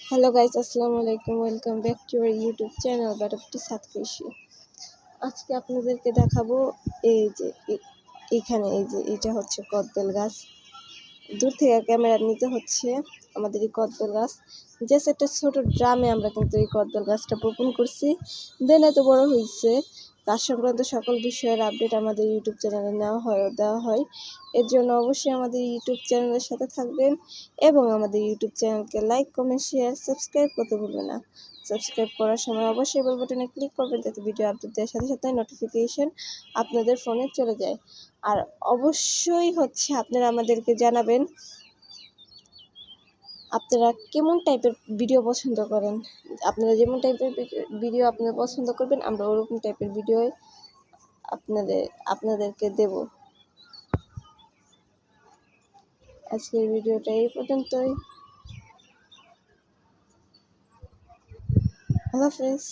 Hello guys, আসসালামু আলাইকুম। Welcome back to our YouTube channel butterfly সাত কৃষি। আজকে আপনাদেরকে দেখাবো এই যে এখানে এটা হচ্ছে কদবেল গাছ। দূর থেকে ক্যামেরা নিতে হচ্ছে আমাদের এই কদবেল গাছ। জাস্ট একটা ছোট ড্রামে আমরা কিন্তু এই কদবেল গাছটা বপন করছি, দেন এত বড় হয়েছে। গাছ সংক্রান্ত সকল বিষয়ের আপডেট আমাদের ইউটিউব চ্যানেলে দেওয়া হয়। এর জন্য অবশ্যই আমাদের ইউটিউব চ্যানেলের সাথে থাকবেন এবং আমাদের ইউটিউব চ্যানেলকে লাইক, কমেন্ট, শেয়ার, সাবস্ক্রাইব করতে ভুলবেন না। সাবস্ক্রাইব করার সময় অবশ্যই বেল বাটনে ক্লিক করবেন, যাতে ভিডিও আপডেট দেওয়ার সাথে সাথে নোটিফিকেশন আপনাদের ফোনে চলে যায়। আর অবশ্যই আপনারা আমাদেরকে জানাবেন আপনারা কেমন টাইপের ভিডিও পছন্দ করেন। আপনারা যেমন টাইপের ভিডিও আপনারা পছন্দ করবেন, আমরা ওরকম টাইপের ভিডিও আপনাদেরকে দেব। আজকের ভিডিওটা এই পর্যন্তই। আল্লাহ হাফেজ।